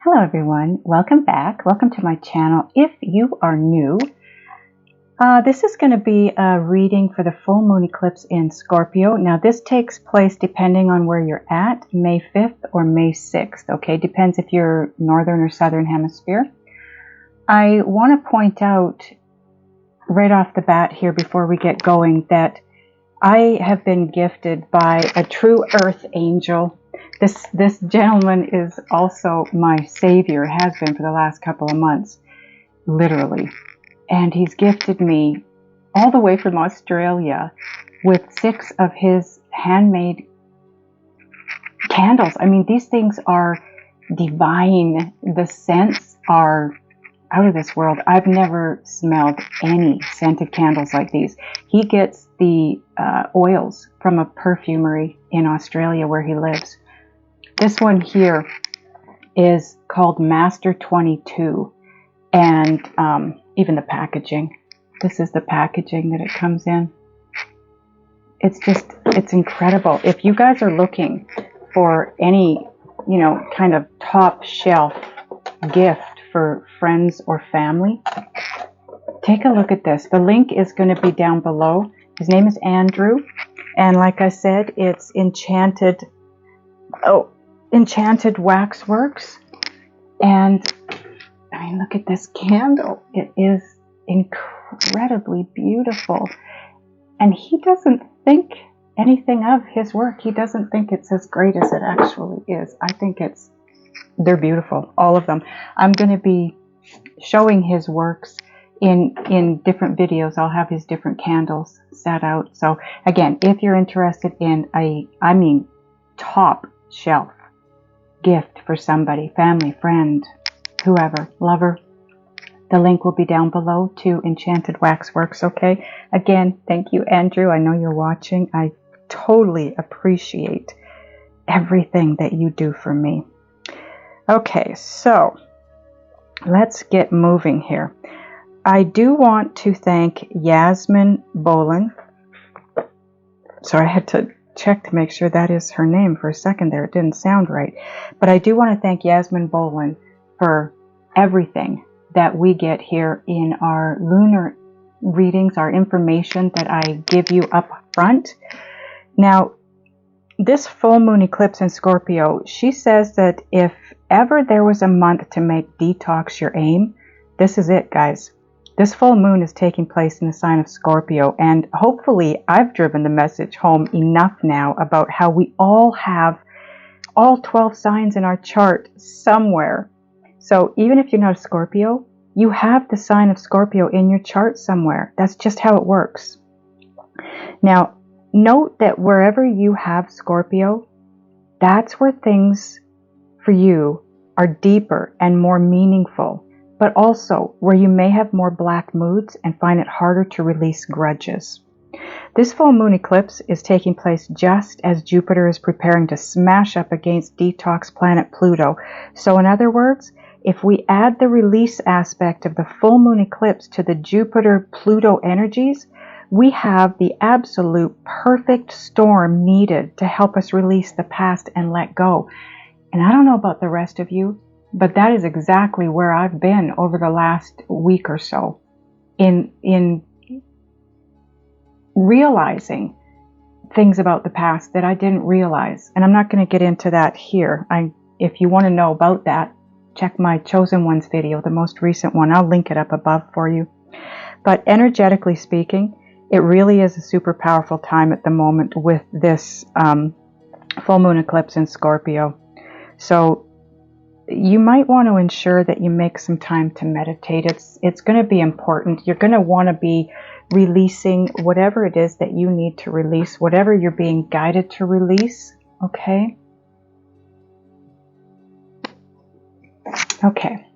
Hello everyone, welcome back. Welcome to my channel. If you are new, this is going to be a reading for the full moon eclipse in Scorpio. Now this takes place depending on where you're at, May 5th or May 6th, okay? Depends if you're northern or southern hemisphere. I want to point out right off the bat here before we get going that I have been gifted by a true earth angel. This gentleman is also my savior, has been for the last couple of months, literally. And he's gifted me all the way from Australia with 6 of his handmade candles. I mean, these things are divine. The scents are out of this world. I've never smelled any scented candles like these. He gets the oils from a perfumery in Australia where he lives. This one here is called Master 22, and even the packaging. This is the packaging that it comes in. It's incredible. If you guys are looking for any, kind of top shelf gift for friends or family, take a look at this. The link is going to be down below. His name is Andrew, and like I said, it's Enchanted Waxworks. And I mean, look at this candle. It is incredibly beautiful. And he doesn't think anything of his work. He doesn't think it's as great as it actually is. I think they're beautiful, all of them. I'm going to be showing his works in different videos. I'll have his different candles set out. So again, if you're interested in top shelf gift for somebody, family, friend, whoever, lover, the link will be down below to Enchanted Waxworks, okay? Again, thank you, Andrew. I know you're watching. I totally appreciate everything that you do for me. Okay, so let's get moving here. I do want to thank Yasmin Bolin. Sorry, I had to check to make sure that is her name for a second there. It didn't sound right. But I do want to thank Yasmin Bolin for everything that we get here in our lunar readings, our information that I give you up front. Now, this full moon eclipse in Scorpio, she says that if ever there was a month to make detox your aim, this is it, guys. This full moon is taking place in the sign of Scorpio, and hopefully I've driven the message home enough now about how we all have all 12 signs in our chart somewhere. So even if you're not a Scorpio, you have the sign of Scorpio in your chart somewhere. That's just how it works. Now, note that wherever you have Scorpio, that's where things for you are deeper and more meaningful, but also where you may have more black moods and find it harder to release grudges. This full moon eclipse is taking place just as Jupiter is preparing to smash up against detox planet Pluto. So in other words, if we add the release aspect of the full moon eclipse to the Jupiter-Pluto energies, we have the absolute perfect storm needed to help us release the past and let go. And I don't know about the rest of you, but that is exactly where I've been over the last week or so, in realizing things about the past that I didn't realize. And I'm not going to get into that here. If you want to know about that, check my Chosen Ones video, the most recent one. I'll link it up above for you. But energetically speaking, it really is a super powerful time at the moment with this full moon eclipse in Scorpio. So you might want to ensure that you make some time to meditate. It's going to be important. You're going to want to be releasing whatever it is that you need to release, whatever you're being guided to release, okay? Okay,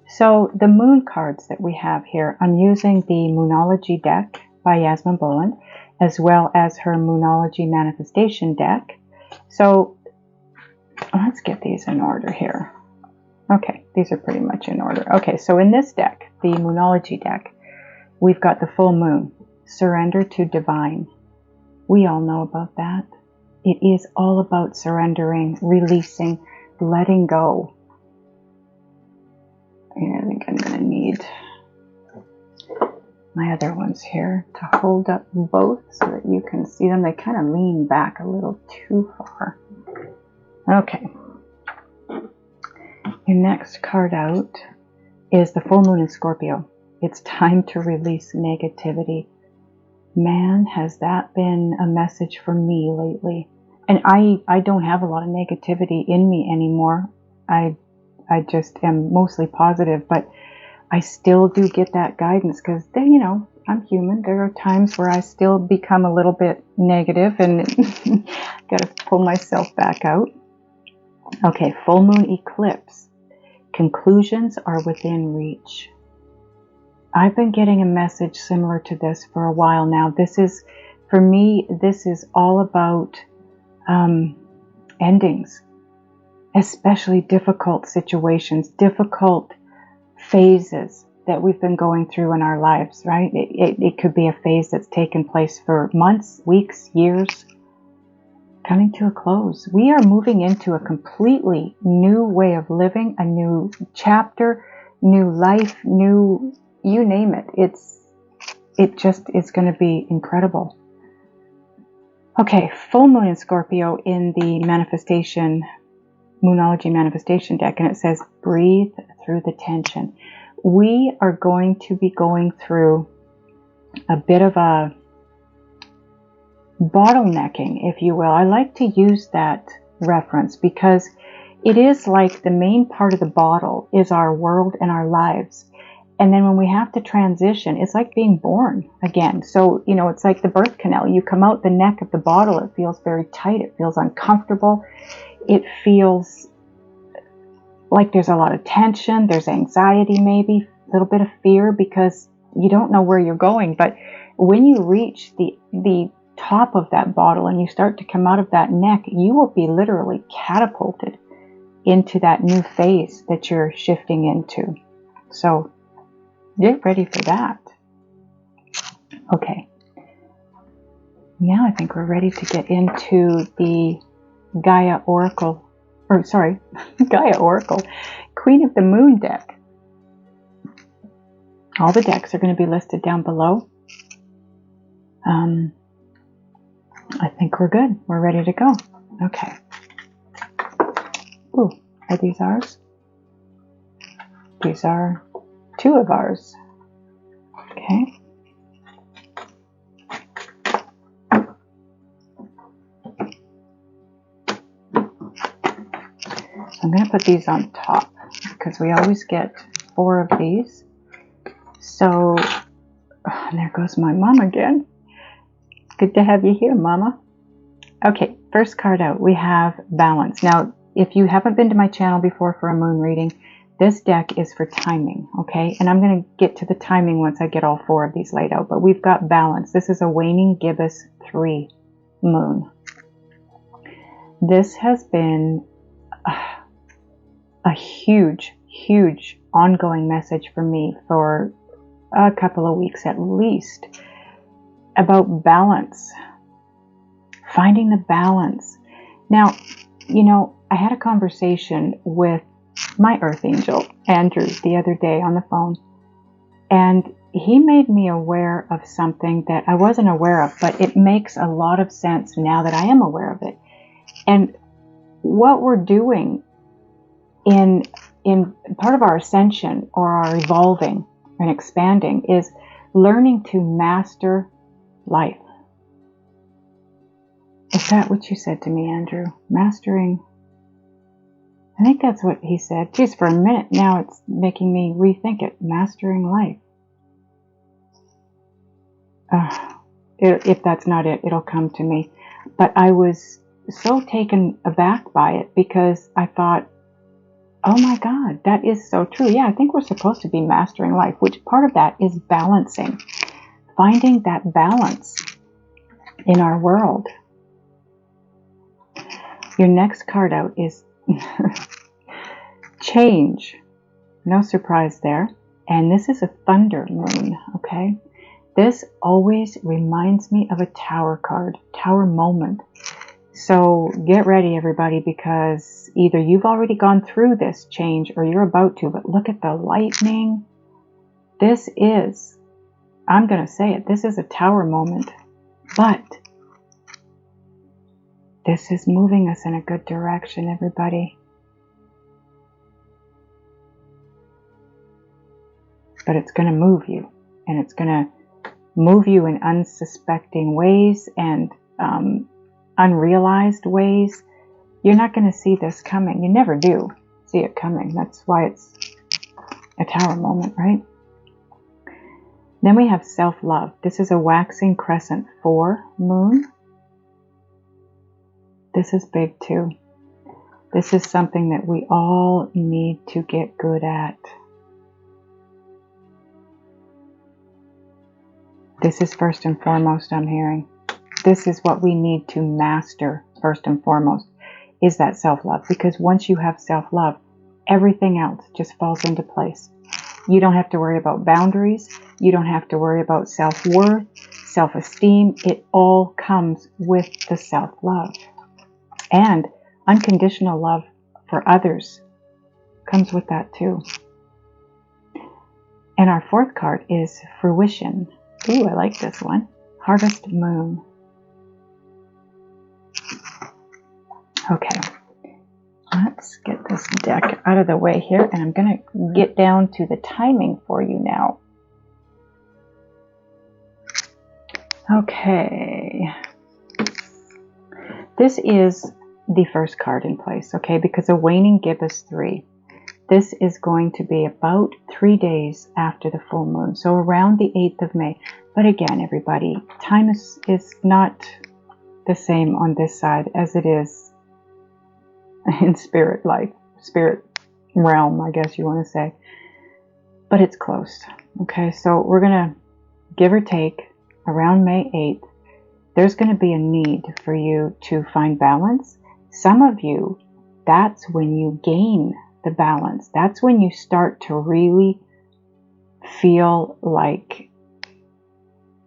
so the moon cards that we have here, I'm using the Moonology deck by Yasmin Bolin, as well as her Moonology manifestation deck. So let's get these in order here. Okay, these are pretty much in order. Okay, so in this deck, the Moonology deck, we've got the full moon, surrender to divine. We all know about that. It is all about surrendering, releasing, letting go. need my other ones here to hold up both so that you can see them. They kind of lean back a little too far. Okay. Your next card out is the full moon in Scorpio. It's time to release negativity. Man, has that been a message for me lately. And I don't have a lot of negativity in me anymore. I just am mostly positive, but I still do get that guidance because then, you know, I'm human. There are times where I still become a little bit negative and got to pull myself back out. Okay, full moon eclipse. Conclusions are within reach. I've been getting a message similar to this for a while now. This is, for me, this is all about endings, especially difficult situations, difficult phases that we've been going through in our lives, right? It could be a phase that's taken place for months, weeks, years, coming to a close. We are moving into a completely new way of living, a new chapter, new life, new, you name it. It just is going to be incredible. Okay, full moon in Scorpio in the manifestation, Moonology manifestation deck, and it says, breathe through the tension. We are going to be going through a bit of a bottlenecking, if you will. I like to use that reference because it is like the main part of the bottle is our world and our lives. And then when we have to transition, it's like being born again. So, you know, it's like the birth canal. You come out the neck of the bottle, it feels very tight. It feels uncomfortable. It feels like there's a lot of tension. There's anxiety, maybe a little bit of fear because you don't know where you're going. But when you reach the top of that bottle and you start to come out of that neck, you will be literally catapulted into that new phase that you're shifting into. So get ready for that. Okay. Now I think we're ready to get into the Gaia Oracle, Gaia Oracle, Queen of the Moon deck. All the decks are going to be listed down below. I think we're good. We're ready to go. Okay. Ooh, are these ours? These are two of ours. Okay. I'm going to put these on top because we always get 4 of these. So, and there goes my mom again. Good to have you here, Mama. Okay, first card out, we have Balance. Now, if you haven't been to my channel before for a moon reading, this deck is for timing, okay? And I'm going to get to the timing once I get all 4 of these laid out. But we've got Balance. This is a waning gibbous 3 moon. This has been a huge, huge ongoing message for me for a couple of weeks at least about balance, finding the balance. Now, you know, I had a conversation with my earth angel, Andrew, the other day on the phone, and he made me aware of something that I wasn't aware of, but it makes a lot of sense now that I am aware of it. And what we're doing in part of our ascension or our evolving and expanding is learning to master life. Is that what you said to me, Andrew? Mastering? I think that's what he said. Just for a minute now, it's making me rethink it. Mastering life. If that's not it, it'll come to me. But I was so taken aback by it because I thought, oh my God, that is so true. Yeah, I think we're supposed to be mastering life, which part of that is balancing. Finding that balance in our world. Your next card out is Change. No surprise there. And this is a thunder moon, okay? This always reminds me of a tower card, tower moment. So get ready, everybody, because either you've already gone through this change or you're about to, but look at the lightning. This is, I'm going to say it, this is a Tower moment, but this is moving us in a good direction, everybody. But it's going to move you, and it's going to move you in unsuspecting ways and unrealized ways. You're not going to see this coming. You never do see it coming. That's why it's a Tower moment, right? Then we have self-love. This is a waxing crescent 4 moon. This is big too. This is something that we all need to get good at. This is first and foremost, I'm hearing. This is what we need to master first and foremost, is that self-love. Because once you have self-love, everything else just falls into place. You don't have to worry about boundaries. You don't have to worry about self-worth, self-esteem. It all comes with the self-love. And unconditional love for others comes with that too. And our 4th card is fruition. Ooh, I like this one. Harvest moon. Okay. Let's get this deck out of the way here, and I'm going to get down to the timing for you now. Okay. This is the first card in place, okay, because a waning gibbous 3. This is going to be about 3 days after the full moon, so around the 8th of May. But again, everybody, time is not the same on this side as it is in spirit life, spirit realm, I guess you want to say. But it's close. Okay, so we're going to give or take around May 8th. There's going to be a need for you to find balance. Some of you, that's when you gain the balance. That's when you start to really feel like,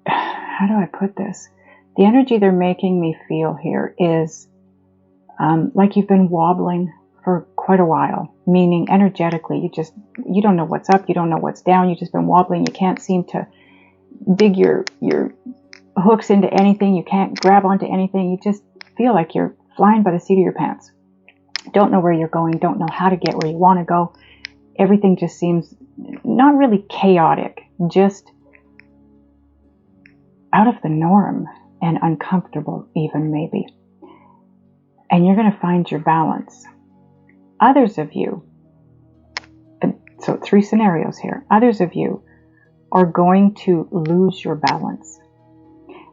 how do I put this? The energy they're making me feel here is like you've been wobbling for quite a while, meaning energetically, you don't know what's up, you don't know what's down, you've just been wobbling, you can't seem to dig your hooks into anything, you can't grab onto anything, you just feel like you're flying by the seat of your pants. Don't know where you're going, don't know how to get where you want to go. Everything just seems not really chaotic, just out of the norm and uncomfortable even maybe. And you're going to find your balance. Others of you, so 3 scenarios here, others of you are going to lose your balance.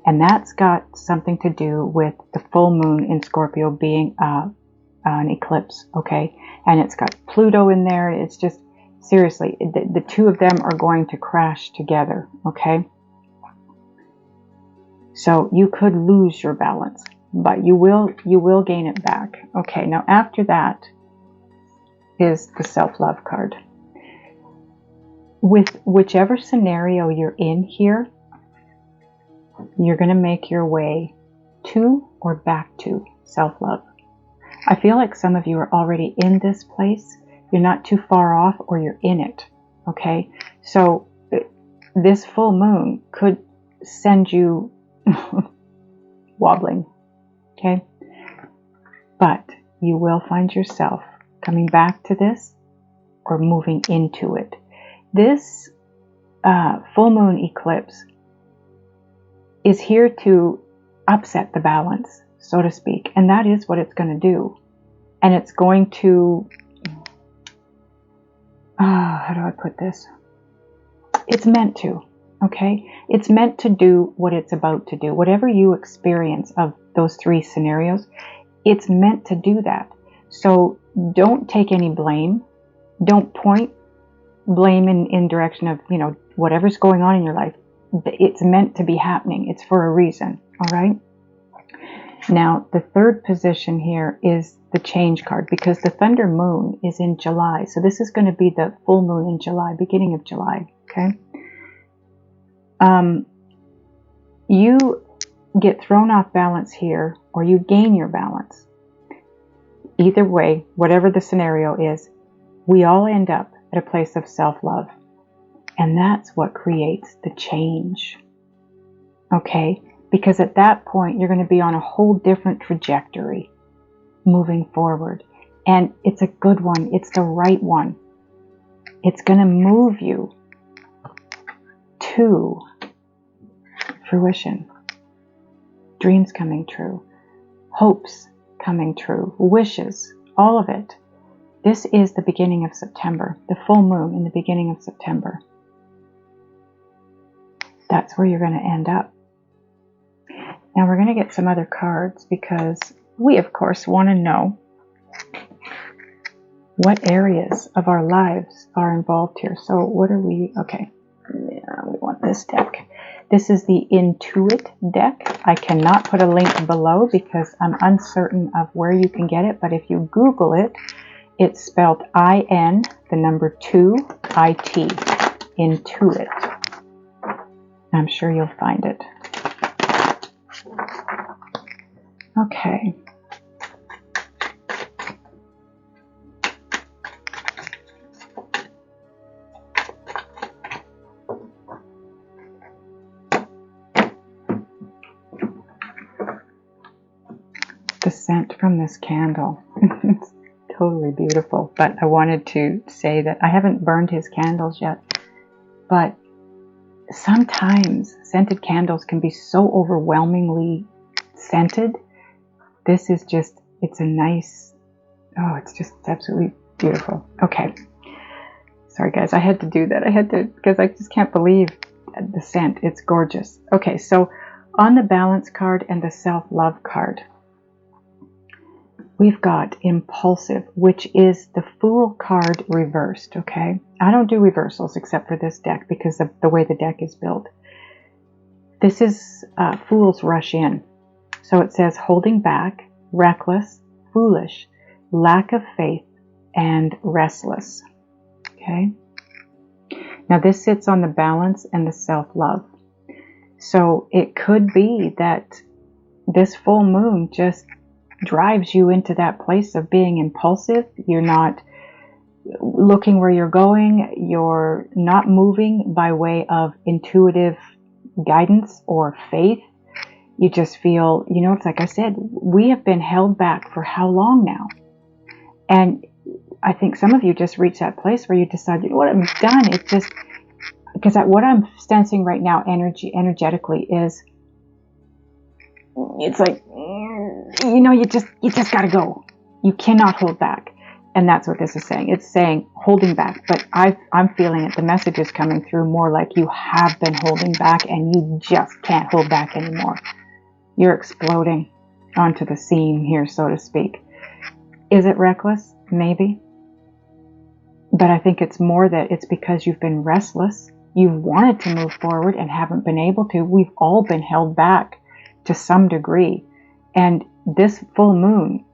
And that's got something to do with the full moon in Scorpio being an eclipse, okay? And it's got Pluto in there. It's just, seriously, the 2 of them are going to crash together, okay? So you could lose your balance, but you will gain it back. Okay, now after that is the self-love card. With whichever scenario you're in here, you're going to make your way to or back to self-love. I feel like some of you are already in this place. You're not too far off, or you're in it, okay? So this full moon could send you wobbling, okay? But you will find yourself coming back to this or moving into it. This full moon eclipse is here to upset the balance, so to speak, and that is what it's going to do. And it's going to, how do I put this? It's meant to, okay? It's meant to do what it's about to do. Whatever you experience of those 3 scenarios, it's meant to do that. So don't take any blame. Don't point blame in direction of, whatever's going on in your life. It's meant to be happening. It's for a reason, all right? Now, the 3rd position here is the change card, because the thunder moon is in July. So this is going to be the full moon in July, beginning of July, okay? You get thrown off balance here, or you gain your balance. Either way, whatever the scenario is, we all end up at a place of self-love. And that's what creates the change. Okay? Because at that point, you're going to be on a whole different trajectory moving forward. And it's a good one. It's the right one. It's going to move you to fruition. Dreams coming true. Hopes coming true. Wishes. All of it. This is the beginning of September. The full moon in the beginning of September. That's where you're going to end up. Now we're going to get some other cards because we, of course, want to know what areas of our lives are involved here. So what are we? Okay, yeah, we want this deck. This is the Intuit deck. I cannot put a link below because I'm uncertain of where you can get it. But if you Google it, it's spelled I-N, the number 2, I-T, Intuit. I'm sure you'll find it. Okay. The scent from this candle. It's totally beautiful. But I wanted to say that I haven't burned his candles yet. But sometimes scented candles can be so overwhelmingly scented. This is just, it's a nice, oh, it's just absolutely beautiful. Okay. Sorry guys, I had to do that. I had to, because I just can't believe the scent. It's gorgeous. Okay, so on the balance card and the self-love card, we've got impulsive, which is the Fool card reversed, okay? I don't do reversals except for this deck because of the way the deck is built. This is Fools rush in. So it says holding back, reckless, foolish, lack of faith, and restless, okay? Now this sits on the balance and the self-love. So it could be that this full moon just drives you into that place of being impulsive. You're not looking where you're going. You're not moving by way of intuitive guidance or faith. You just feel, you know, it's like I said, we have been held back for how long now? And I think some of you just reached that place where you decide, you know what, I'm done. It's just, because what I'm sensing right now energetically is, it's like, you know, you just got to go. You cannot hold back. And that's what this is saying. It's saying holding back. But I'm feeling it. The message is coming through more like you have been holding back and you just can't hold back anymore. You're exploding onto the scene here, so to speak. Is it reckless? Maybe. But I think it's more that it's because you've been restless. You've wanted to move forward and haven't been able to. We've all been held back to some degree. And this full moon,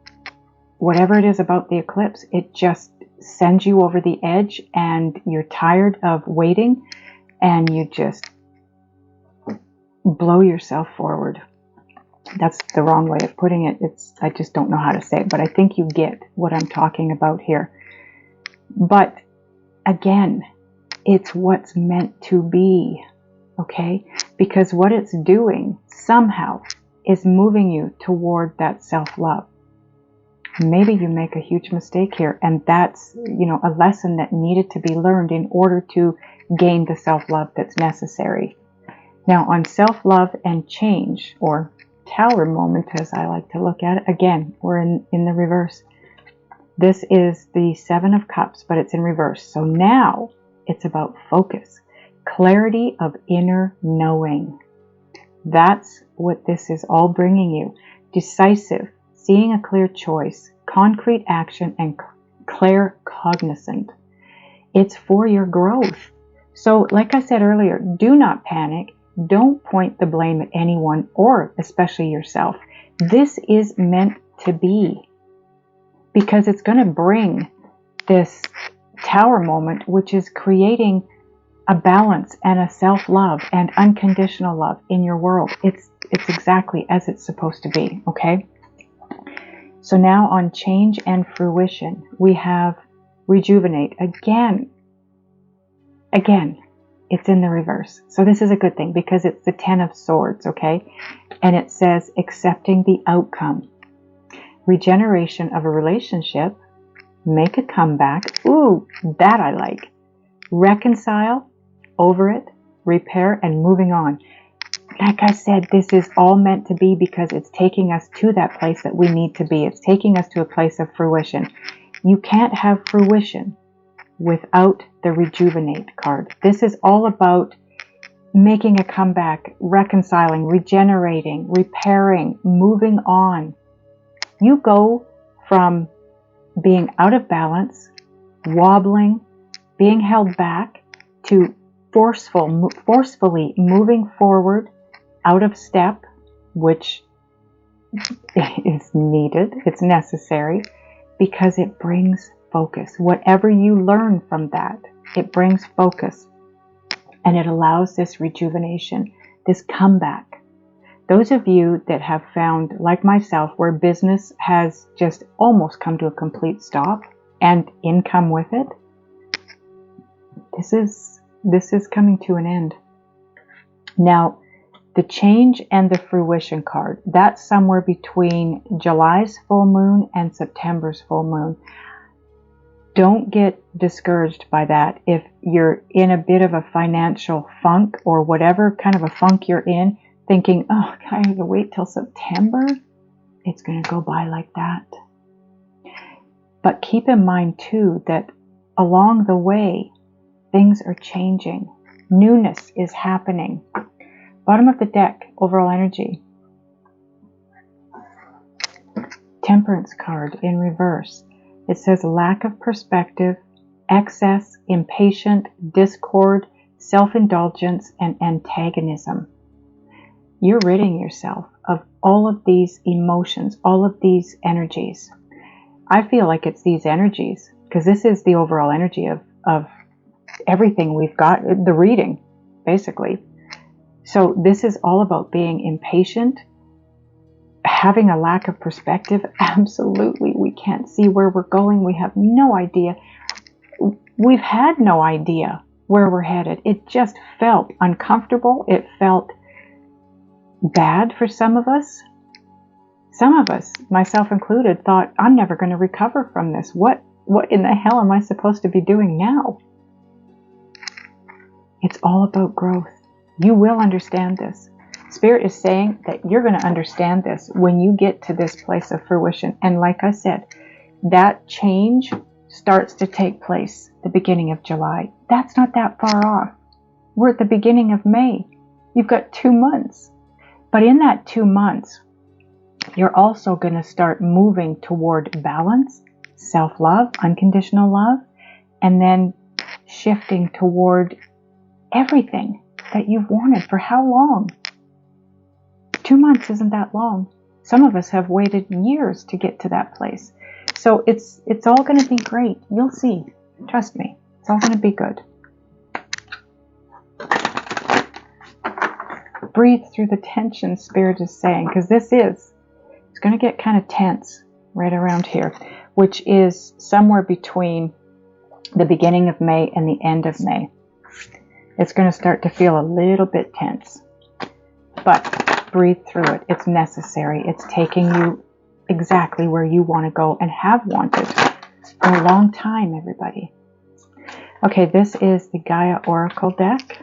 whatever it is about the eclipse, it just sends you over the edge and you're tired of waiting and you just blow yourself forward. That's the wrong way of putting it. I just don't know how to say it, but I think you get what I'm talking about here. But again, it's what's meant to be, okay? Because what it's doing somehow is moving you toward that self-love. Maybe you make a huge mistake here, and that's, you know, a lesson that needed to be learned in order to gain the self-love that's necessary. Now, on self-love and change, or Tower moment, as I like to look at it, again, we're in the reverse. This is the Seven of Cups, but it's in reverse. So now it's about focus, clarity of inner knowing. That's what this is all bringing you. Decisive, seeing a clear choice, concrete action, and claircognizant. It's for your growth. So like I said earlier, do not panic. Don't point the blame at anyone or especially yourself. This is meant to be because it's going to bring this Tower moment, which is creating a balance and a self-love and unconditional love in your world. It's exactly as it's supposed to be, okay? So now on change and fruition, we have rejuvenate again. it's in the reverse. So this is a good thing because it's the 10 of Swords, okay? And it says accepting the outcome. Regeneration of a relationship. Make a comeback. Ooh, that I like. Reconcile, over it, repair, and moving on. Like I said, this is all meant to be because it's taking us to that place that we need to be. It's taking us to a place of fruition. You can't have fruition without the rejuvenate card. This is all about making a comeback, reconciling, regenerating, repairing, moving on. You go from being out of balance, wobbling, being held back, to forcefully moving forward out of step, which is needed, it's necessary, because it brings focus. Whatever you learn from that, it brings focus, and it allows this rejuvenation, this comeback. Those of you that have found, like myself, where business has just almost come to a complete stop and income with it, this is coming to an end. Now, the change and the fruition card, that's somewhere between July's full moon and September's full moon. Don't get discouraged by that. If you're in a bit of a financial funk or whatever kind of a funk you're in, thinking, oh, I have to wait till September, it's going to go by like that. But keep in mind too that along the way, things are changing. Newness is happening. Bottom of the deck, overall energy. Temperance card in reverse. It says lack of perspective, excess, impatient, discord, self-indulgence, and antagonism. You're ridding yourself of all of these emotions, all of these energies. I feel like it's these energies, because this is the overall energy of everything we've got, the reading, basically. So this is all about being impatient, having a lack of perspective. Absolutely. We can't see where we're going. We have no idea. We've had no idea where we're headed. It just felt uncomfortable. It felt bad for some of us. Some of us, myself included, thought, I'm never going to recover from this. What in the hell am I supposed to be doing now? It's all about growth. You will understand this. Spirit is saying that you're going to understand this when you get to this place of fruition. And like I said, that change starts to take place the beginning of July. That's not that far off. We're at the beginning of May. You've got 2 months. But in that 2 months, you're also going to start moving toward balance, self-love, unconditional love, and then shifting toward everything that you've wanted for how long? 2 months isn't that long. Some of us have waited years to get to that place. So it's all going to be great. You'll see. Trust me. It's all going to be good. Breathe through the tension, Spirit is saying, because it's going to get kind of tense right around here, which is somewhere between the beginning of May and the end of May. It's going to start to feel a little bit tense, but breathe through it. It's necessary. It's taking you exactly where you want to go and have wanted for a long time, everybody. Okay, this is the Gaia Oracle deck.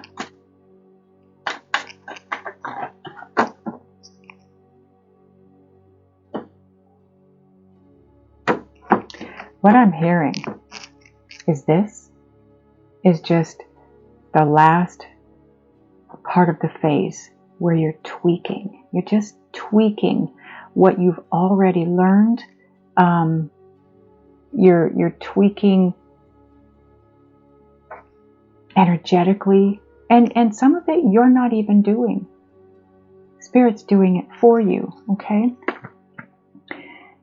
What I'm hearing is this is just the last part of the phase where you're tweaking. You're just tweaking what you've already learned. You're tweaking energetically, and some of it you're not even doing. Spirit's doing it for you, okay?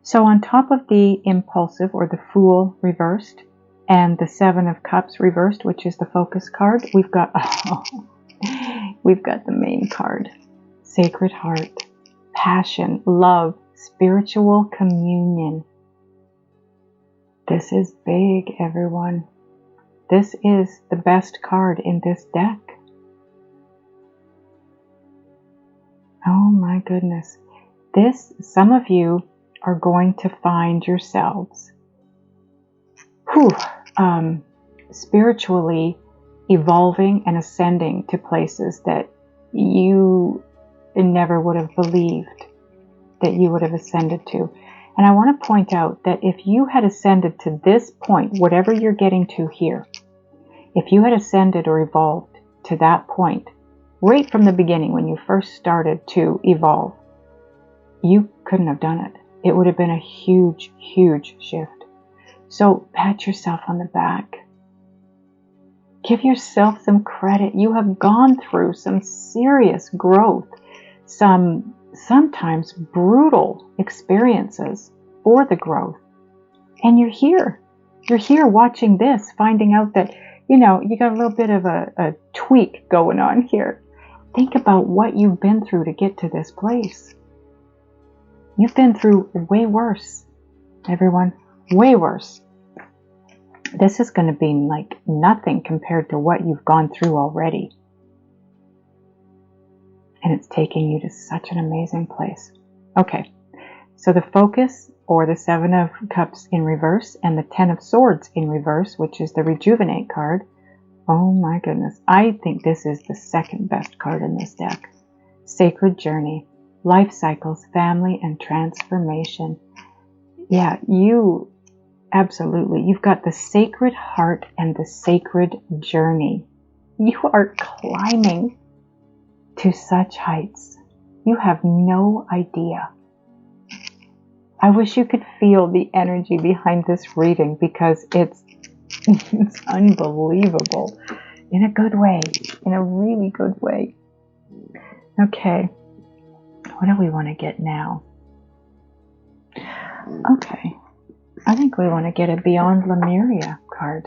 So on top of the impulsive or the Fool reversed and the Seven of Cups reversed, which is the focus card, we've got the main card. Sacred Heart, passion, love, spiritual communion. This is big, everyone. This is the best card in this deck. Oh my goodness. Some of you are going to find yourselves spiritually evolving and ascending to places that you never would have believed that you would have ascended to. And I want to point out that if you had ascended to this point, whatever you're getting to here, if you had ascended or evolved to that point, right from the beginning when you first started to evolve, you couldn't have done it. It would have been a huge, huge shift. So pat yourself on the back. Give yourself some credit. You have gone through some serious growth, some sometimes brutal experiences for the growth. And you're here. You're here watching this, finding out that, you got a little bit of a tweak going on here. Think about what you've been through to get to this place. You've been through way worse, everyone, way worse. This is going to be like nothing compared to what you've gone through already. And it's taking you to such an amazing place. Okay, so the focus, or the 7 of Cups in reverse, and the 10 of Swords in reverse, which is the Rejuvenate card. Oh my goodness, I think this is the second best card in this deck. Sacred Journey, Life Cycles, Family, and Transformation. Yeah, absolutely. You've got the Sacred Heart and the Sacred Journey. You are climbing to such heights. You have no idea. I wish you could feel the energy behind this reading, because it's unbelievable in a good way, in a really good way. Okay, what do we want to get now? Okay, I think we want to get a Beyond Lemuria card.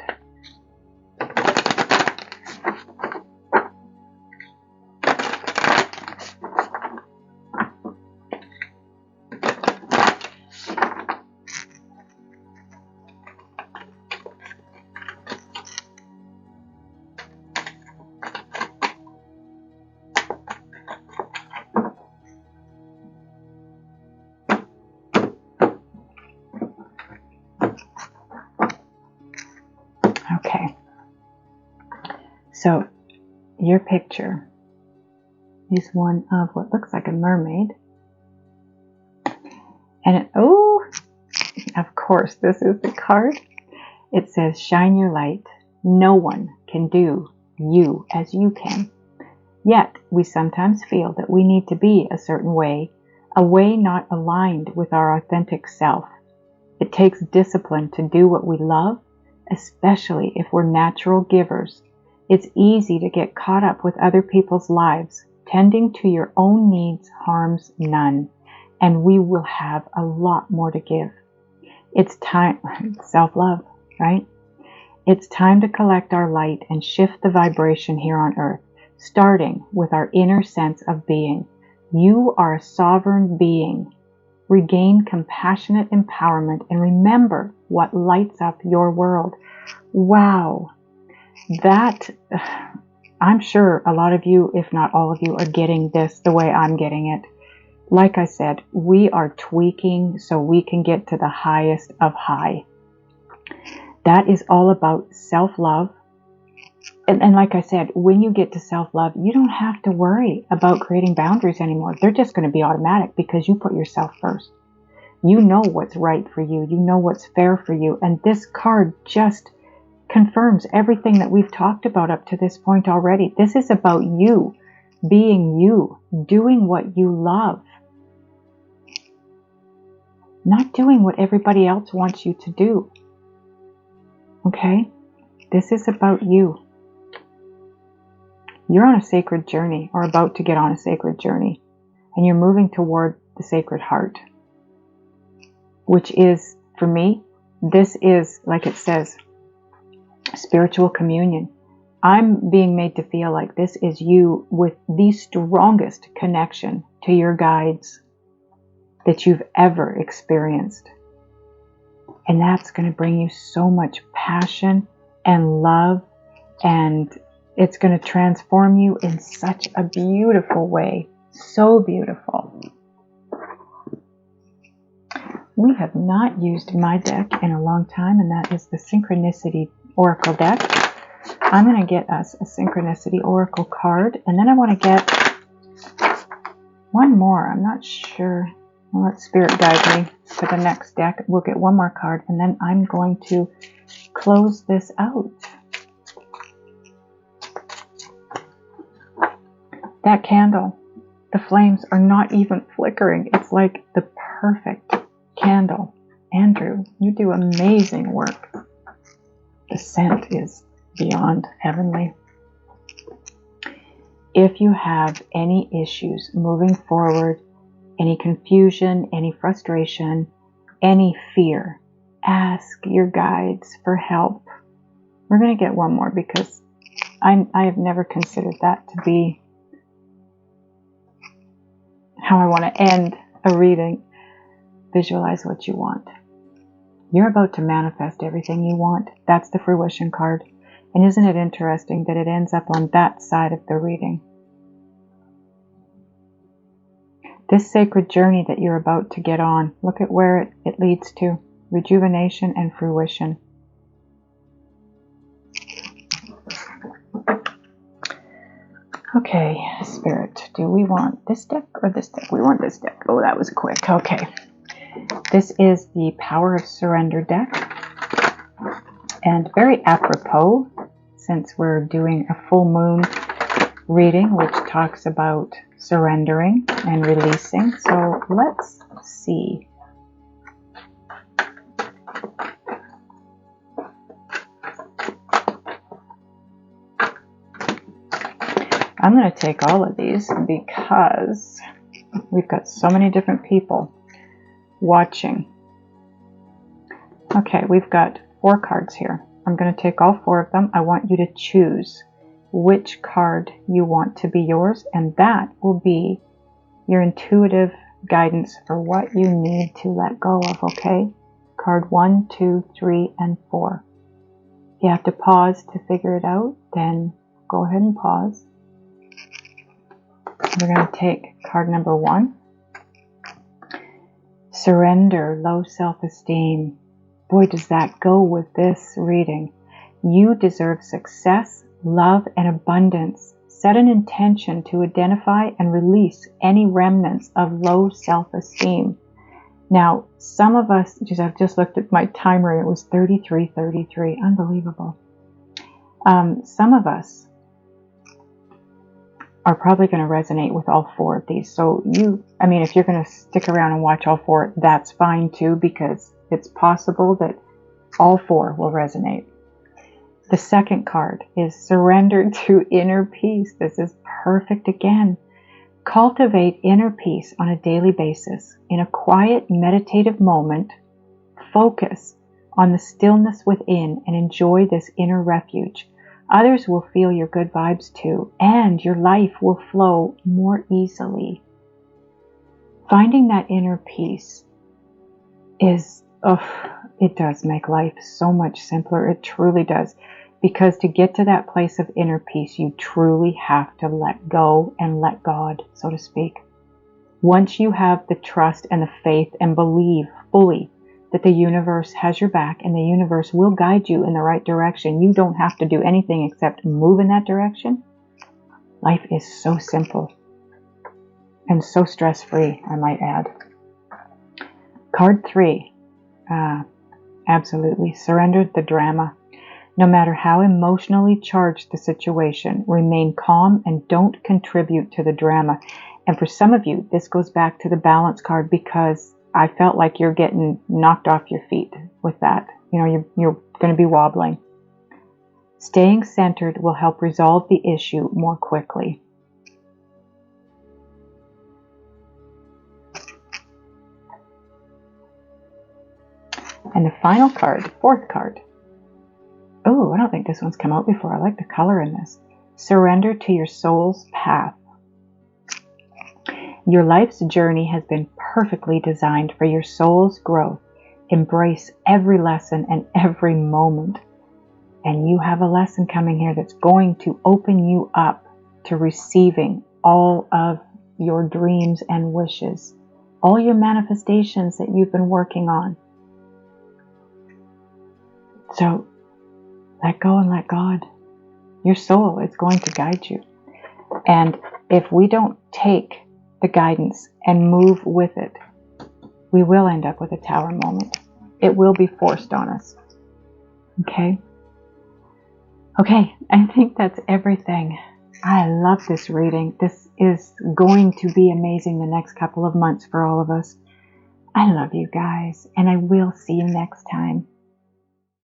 Okay, so your picture is one of what looks like a mermaid. And of course, this is the card. It says, shine your light. No one can do you as you can. Yet, we sometimes feel that we need to be a certain way, a way not aligned with our authentic self. It takes discipline to do what we love, especially if we're natural givers. It's easy to get caught up with other people's lives. Tending to your own needs harms none, and we will have a lot more to give. It's time, self-love, right? It's time to collect our light and shift the vibration here on earth, starting with our inner sense of being. You are a sovereign being. Regain compassionate empowerment and remember what lights up your world. Wow. That, I'm sure a lot of you, if not all of you, are getting this the way I'm getting it. Like I said, we are tweaking so we can get to the highest of high. That is all about self-love. And like I said, when you get to self-love, you don't have to worry about creating boundaries anymore. They're just going to be automatic because you put yourself first. You know what's right for you. You know what's fair for you. And this card just confirms everything that we've talked about up to this point already. This is about you, being you, doing what you love. Not doing what everybody else wants you to do. Okay? This is about you. You're on a sacred journey, or about to get on a sacred journey, and you're moving toward the Sacred Heart, which is, for me, this is, like it says, spiritual communion. I'm being made to feel like this is you with the strongest connection to your guides that you've ever experienced. And that's going to bring you so much passion and love, and it's going to transform you in such a beautiful way. So beautiful. We have not used my deck in a long time, and that is the Synchronicity Oracle deck. I'm going to get us a Synchronicity Oracle card, and then I want to get one more. I'm not sure. I'll let Spirit guide me to the next deck. We'll get one more card, and then I'm going to close this out. That candle, the flames are not even flickering. It's like the perfect candle. Andrew, you do amazing work. The scent is beyond heavenly. If you have any issues moving forward, any confusion, any frustration, any fear, ask your guides for help. We're going to get one more because I have never considered that to be how I want to end a reading. Visualize what you want. You're about to manifest everything you want. That's the fruition card. And isn't it interesting that it ends up on that side of the reading? This sacred journey that you're about to get on, look at where it leads to. Rejuvenation and fruition. Okay, Spirit, do we want this deck or this deck? We want this deck. Oh, that was quick. Okay. This is the Power of Surrender deck. And very apropos, since we're doing a full moon reading, which talks about surrendering and releasing. So let's see. I'm going to take all of these because we've got so many different people watching. Okay, we've got 4 cards here. I'm going to take all 4 of them. I want you to choose which card you want to be yours, and that will be your intuitive guidance for what you need to let go of, okay? Card 1, 2, 3, and 4. If you have to pause to figure it out, then go ahead and pause. We're going to take card number 1. Surrender, low self-esteem. Boy, does that go with this reading. You deserve success, love, and abundance. Set an intention to identify and release any remnants of low self-esteem. Now, some of us, I've just looked at my timer, it was 33:33. Unbelievable. Some of us are probably going to resonate with all 4 of these. So if you're going to stick around and watch all 4, that's fine too, because it's possible that all 4 will resonate. The second card is surrender to inner peace. This is perfect again. Cultivate inner peace on a daily basis. In a quiet, meditative moment, focus on the stillness within and enjoy this inner refuge. Others will feel your good vibes too, and your life will flow more easily. Finding that inner peace it does make life so much simpler. It truly does. Because to get to that place of inner peace, you truly have to let go and let God, so to speak. Once you have the trust and the faith and believe fully that the universe has your back and the universe will guide you in the right direction, you don't have to do anything except move in that direction. Life is so simple and so stress-free, I might add. Card 3. Absolutely. Surrender the drama. No matter how emotionally charged the situation, remain calm and don't contribute to the drama. And for some of you, this goes back to the balance card, because I felt like you're getting knocked off your feet with that. You're going to be wobbling. Staying centered will help resolve the issue more quickly. And the final card, 4th card. Oh, I don't think this one's come out before. I like the color in this. Surrender to your soul's path. Your life's journey has been perfectly designed for your soul's growth. Embrace every lesson and every moment. And you have a lesson coming here that's going to open you up to receiving all of your dreams and wishes, all your manifestations that you've been working on. So let go and let God. Your soul is going to guide you. And if we don't take the guidance and move with it, we will end up with a tower moment. It will be forced on us. Okay? Okay, I think that's everything. I love this reading. This is going to be amazing the next couple of months for all of us. I love you guys, and I will see you next time.